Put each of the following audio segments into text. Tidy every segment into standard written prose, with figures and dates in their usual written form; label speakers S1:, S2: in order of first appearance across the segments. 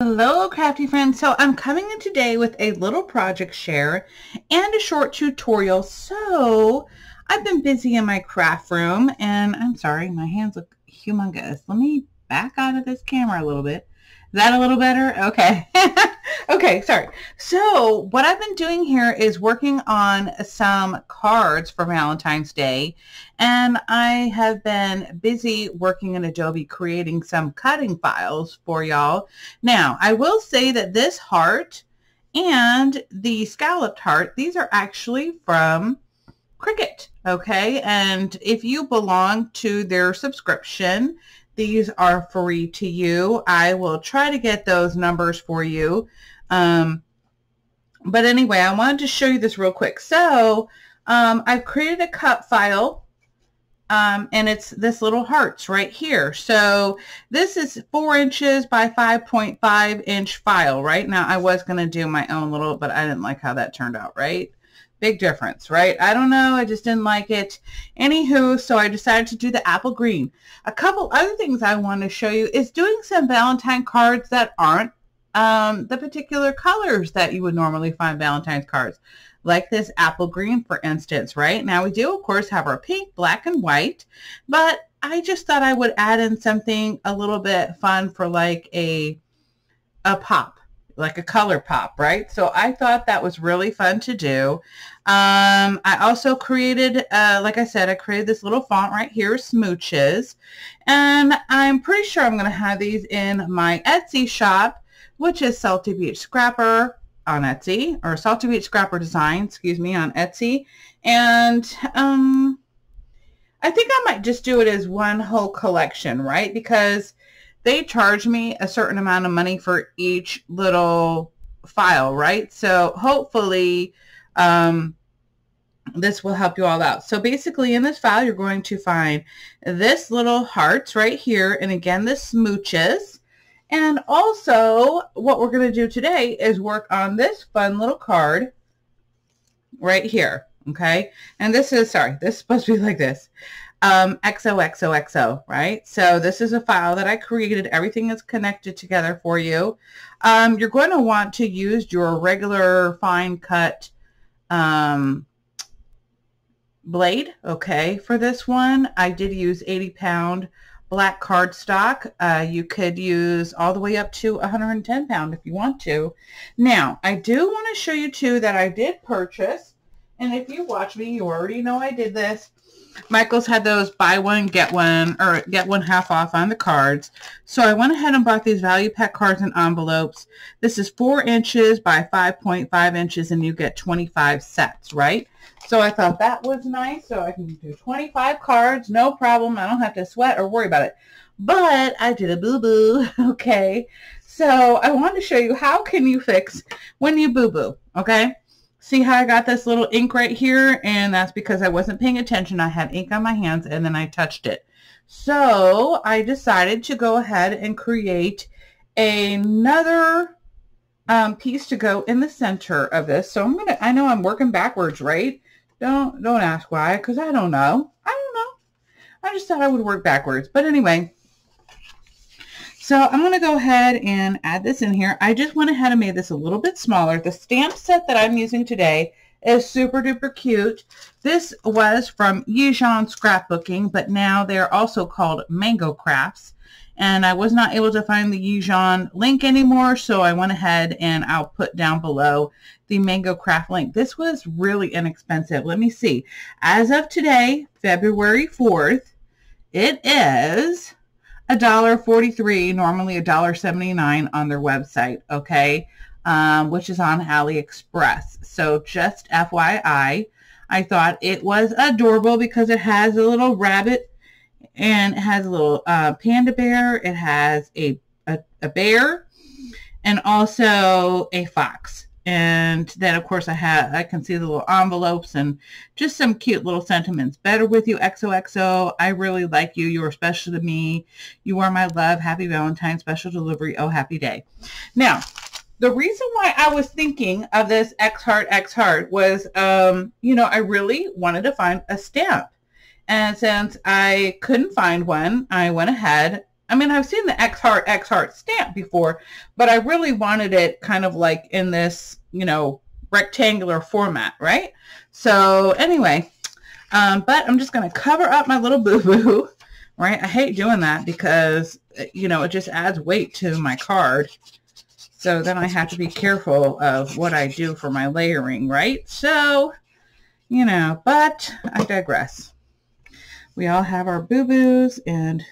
S1: Hello, crafty friends. So I'm coming in today with a little project share and a short tutorial. So I've been busy in my craft room, and I'm sorry, my hands look humongous. Let me back out of this camera a little bit. Is that a little better? Okay. Okay, sorry. So what I've been doing here is working on some cards for Valentine's Day, and I have been busy working in Adobe creating some cutting files for y'all. Now, I will say that this heart and the scalloped heart, these are actually from Cricut, okay? And if you belong to their subscription, these are free to you. I will try to get those numbers for you. But anyway, I wanted to show you this real quick. So I've created a cut file, and it's this little hearts right here. So this is 4 inches by 5.5 inch file. Right now, I was going to do my own little, but I didn't like how that turned out, right? Big difference, right? I don't know. I just didn't like it. Anywho, so I decided to do the apple green. A couple other things I want to show you is doing some Valentine cards that aren't the particular colors that you would normally find Valentine's cards, like this apple green, for instance, right? Now we do, of course, have our pink, black, and white, but I just thought I would add in something a little bit fun for like a pop, like a color pop, right? So I thought that was really fun to do. I also created, like I said, I created this little font right here, Smooches, and I'm pretty sure I'm going to have these in my Etsy shop, which is Salty Beach Scrapper on Etsy, or Salty Beach Scrapper Design, excuse me, on Etsy. And I think I might just do it as one whole collection, right? Because they charge me a certain amount of money for each little file, right? So hopefully this will help you all out. So basically in this file, you're going to find this little hearts right here, and again, the smooches. And also, what we're going to do today is work on this fun little card right here, okay? And this is, sorry, this is supposed to be like this, XOXOXO, right? So this is a file that I created. Everything is connected together for you. You're going to want to use your regular fine cut blade, okay, for this one. I did use 80-pound black cardstock. You could use all the way up to 110 pound if you want to. Now, I do want to show you too that I did purchase, and if you watch me, you already know I did this. Michael's had those buy one, get one, or get one half off on the cards. So I went ahead and bought these value pack cards and envelopes. This is 4 inches by 5.5 inches, and you get 25 sets, right? So I thought that was nice. So I can do 25 cards, no problem. I don't have to sweat or worry about it. But I did a boo-boo, okay? So I wanted to show you how can you fix when you boo-boo, okay? See how I got this little ink right here? And that's because I wasn't paying attention. I had ink on my hands and then I touched it. So I decided to go ahead and create another piece to go in the center of this. So I know I'm working backwards, right? Don't ask why, because I don't know. I just thought I would work backwards. But anyway, so I'm going to go ahead and add this in here. I just went ahead and made this a little bit smaller. The stamp set that I'm using today is super duper cute. This was from Yijan Scrapbooking, but now they're also called Mango Crafts. And I was not able to find the Yijan link anymore, so I went ahead and I'll put down below the Mango Craft link. This was really inexpensive. Let me see. As of today, February 4th, it is $1.43, normally $1.79 on their website, okay, which is on AliExpress. So just FYI, I thought it was adorable because it has a little rabbit, and it has a little panda bear. It has a bear and also a fox. And then, of course, I can see the little envelopes and just some cute little sentiments. Better with you, XOXO. I really like you. You are special to me. You are my love. Happy Valentine. Special delivery. Oh, happy day. Now, the reason why I was thinking of this X Heart was, you know, I really wanted to find a stamp. And since I couldn't find one, I went ahead I mean, I've seen the X heart stamp before, but I really wanted it kind of like in this, you know, rectangular format, right? So anyway, but I'm just going to cover up my little boo-boo, right? I hate doing that because, you know, it just adds weight to my card. So then I have to be careful of what I do for my layering, right? So, you know, but I digress. We all have our boo-boos, and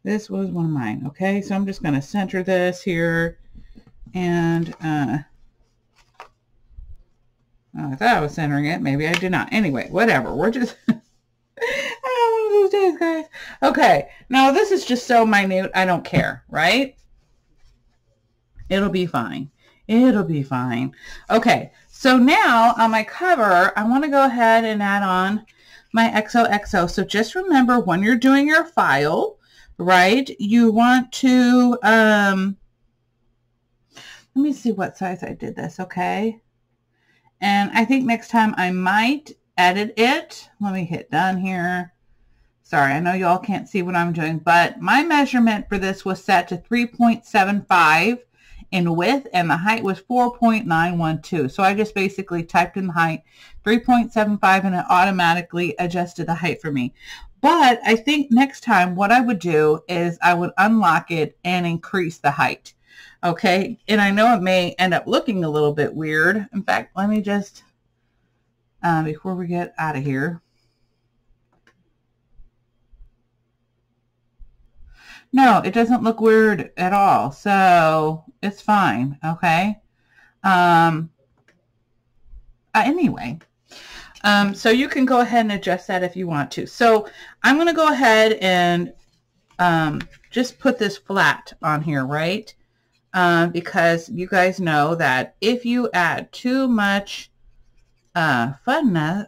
S1: this was one of mine. Okay, so I'm just going to center this here, and I thought I was centering it. Maybe I did not. Anyway, whatever. We're just one of those days, guys. Okay, now this is just so minute. I don't care, right? It'll be fine. It'll be fine. Okay, so now on my cover, I want to go ahead and add on my XOXO. So just remember, when you're doing your file, right, you want to, let me see what size I did this, okay? And I think next time I might edit it. Let me hit done here. Sorry, I know you all can't see what I'm doing, but my measurement for this was set to 3.75 in width, and the height was 4.912. So I just basically typed in the height 3.75, and it automatically adjusted the height for me. But I think next time what I would do is I would unlock it and increase the height. Okay, and I know it may end up looking a little bit weird. In fact, let me just, before we get out of here. No, it doesn't look weird at all. So it's fine. Okay. Anyway, so you can go ahead and adjust that if you want to. So I'm going to go ahead and just put this flat on here, right? Because you guys know that if you add too much funness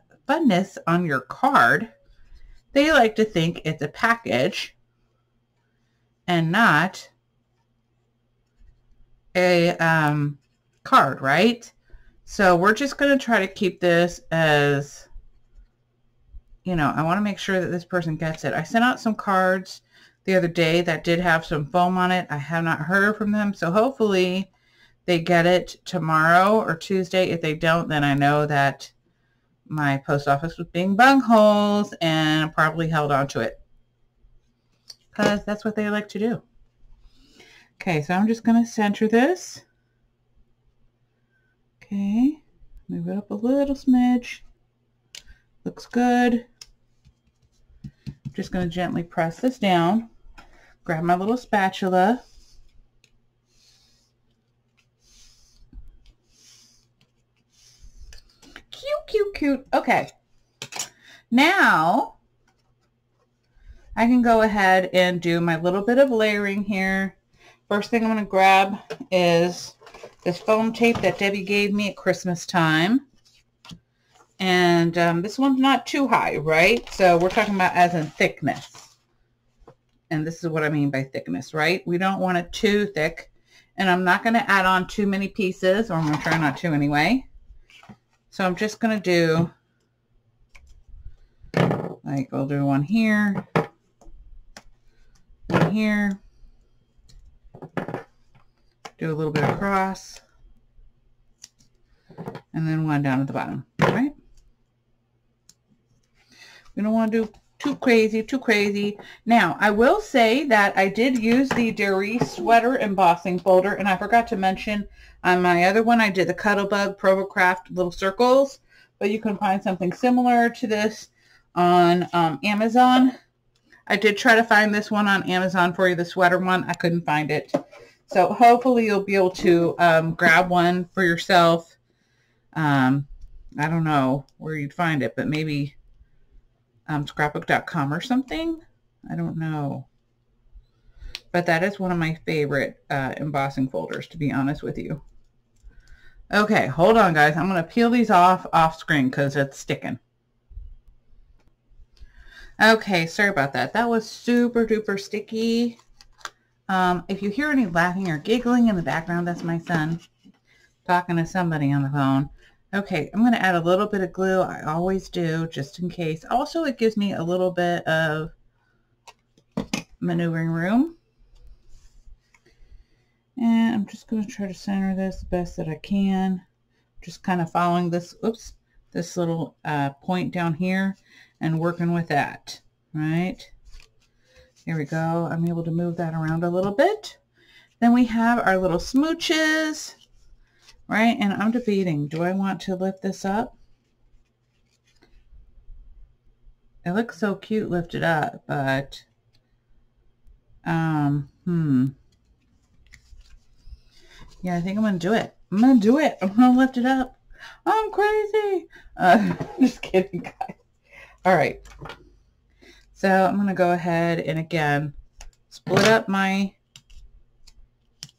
S1: on your card, they like to think it's a package and not a card, right? So we're just going to try to keep this as, you know, I want to make sure that this person gets it. I sent out some cards the other day that did have some foam on it. I have not heard from them, so hopefully they get it tomorrow or Tuesday. If they don't, then I know that my post office was being bungholes and probably held on to it, because that's what they like to do. Okay, so I'm just going to center this. Okay, move it up a little smidge. Looks good. I'm just going to gently press this down. Grab my little spatula. Cute, cute, cute. Okay. Now I can go ahead and do my little bit of layering here. First thing I'm going to grab is this foam tape that Debbie gave me at Christmas time. And this one's not too high, right? So we're talking about as in thickness. And this is what I mean by thickness, right? We don't want it too thick. And I'm not going to add on too many pieces, or I'm going to try not to anyway. So I'm just going to do, like, I'll do one here, one here, do a little bit across, and then one down at the bottom, right? We don't want to do too crazy. Now, I will say that I did use the Dairy Sweater embossing folder, and I forgot to mention on my other one, I did the Cuttlebug Provocraft little circles, but you can find something similar to this on Amazon. I did try to find this one on Amazon for you, the sweater one. I couldn't find it. So hopefully you'll be able to grab one for yourself. I don't know where you'd find it, but maybe scrapbook.com or something. I don't know. But that is one of my favorite embossing folders, to be honest with you. Okay, hold on, guys. I'm going to peel these off screen because it's sticking. Okay, sorry about that. That was super duper sticky. If you hear any laughing or giggling in the background, that's my son talking to somebody on the phone. Okay, I'm going to add a little bit of glue. I always do, just in case. Also, it gives me a little bit of maneuvering room. And I'm just going to try to center this the best that I can. Just kind of following this, oops, this little point down here and working with that, right? Here we go. I'm able to move that around a little bit. Then we have our little smooches, right? And I'm debating, do I want to lift this up? It looks so cute lifted up, but, yeah, I think I'm going to do it. I'm going to do it. I'm going to lift it up. I'm crazy. Just kidding, guys. All right. So I'm going to go ahead and again, split up my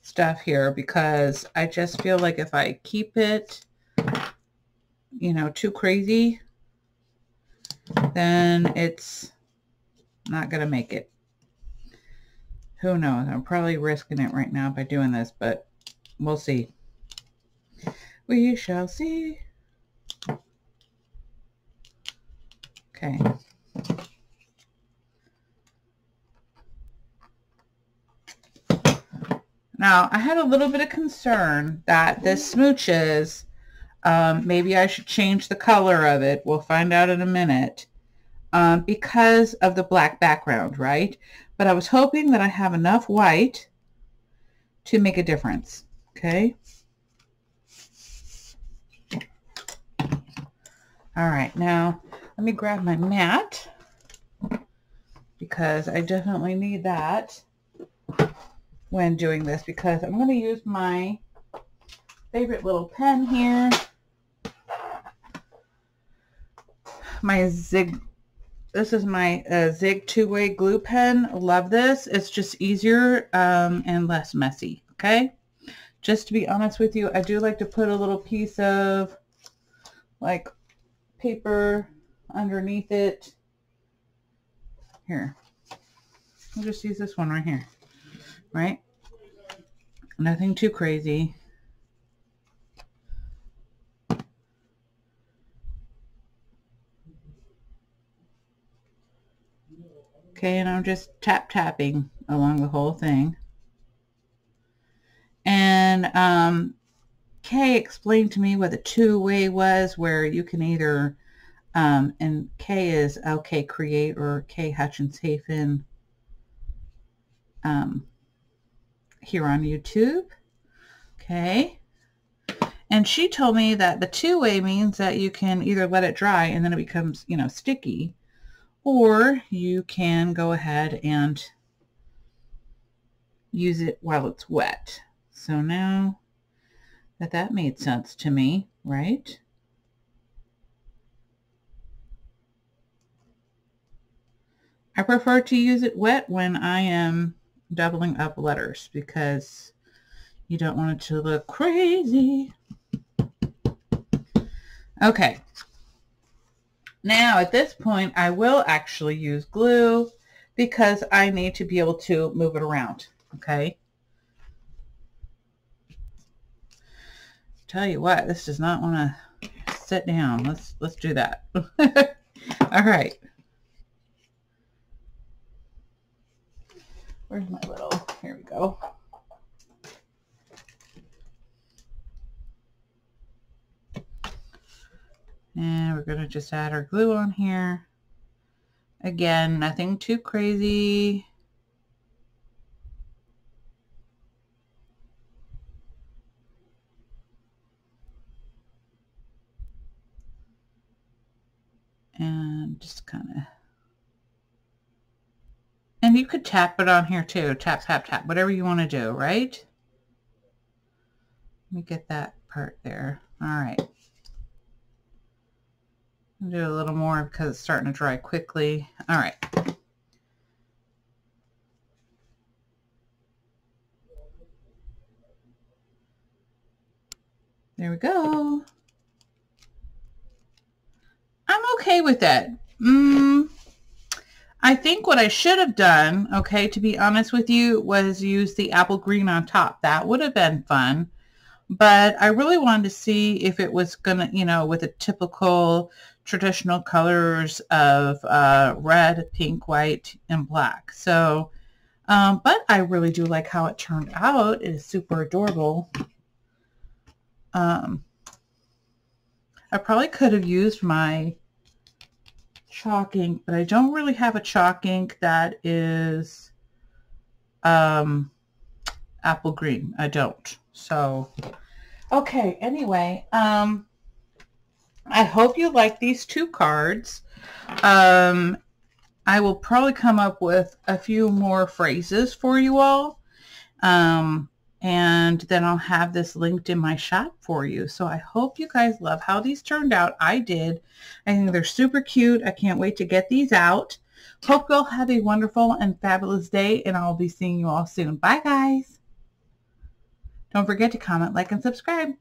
S1: stuff here because I just feel like if I keep it, you know, too crazy, then it's not going to make it. Who knows? I'm probably risking it right now by doing this, but we'll see. We shall see. Okay. Now, I had a little bit of concern that this smooches, maybe I should change the color of it. We'll find out in a minute. Because of the black background, right? But I was hoping that I have enough white to make a difference. Okay. All right, now let me grab my mat because I definitely need that when doing this because I'm going to use my favorite little pen here. My Zig, this is my Zig two-way glue pen. Love this. It's just easier and less messy, okay? Just to be honest with you, I do like to put a little piece of like paper underneath it. Here, I'll just use this one right here, right? Nothing too crazy. Okay, and I'm just tapping along the whole thing. And Kay explained to me what the two-way was, where you can either, and Kay is OK Create or Kay Hutchins Hafen here on YouTube. Okay. And she told me that the two-way means that you can either let it dry and then it becomes, you know, sticky, or you can go ahead and use it while it's wet. So now that made sense to me, right? I prefer to use it wet when I am doubling up letters because you don't want it to look crazy. Okay. Now at this point, I will actually use glue because I need to be able to move it around. Okay. Tell you what, this does not want to sit down. Let's do that. All right. Where's my little, here we go. And we're going to just add our glue on here. Again, nothing too crazy. And just kind of, and you could tap it on here too. Tap, tap, tap, whatever you want to do, right? Let me get that part there. All right. I'll do a little more because it's starting to dry quickly. All right. There we go. I'm okay with that. I think what I should have done, okay, to be honest with you, was use the apple green on top. That would have been fun. But I really wanted to see if it was going to, you know, with the typical traditional colors of red, pink, white, and black. So But I really do like how it turned out. It is super adorable. I probably could have used my chalk ink, but I don't really have a chalk ink that is apple green. I don't. So, okay, anyway, I hope you like these 2 cards. I will probably come up with a few more phrases for you all. And then I'll have this linked in my shop for you. So I hope you guys love how these turned out. I did. I think they're super cute. I can't wait to get these out. Hope you'll have a wonderful and fabulous day, and I'll be seeing you all soon. Bye, guys. Don't forget to comment, like, and subscribe.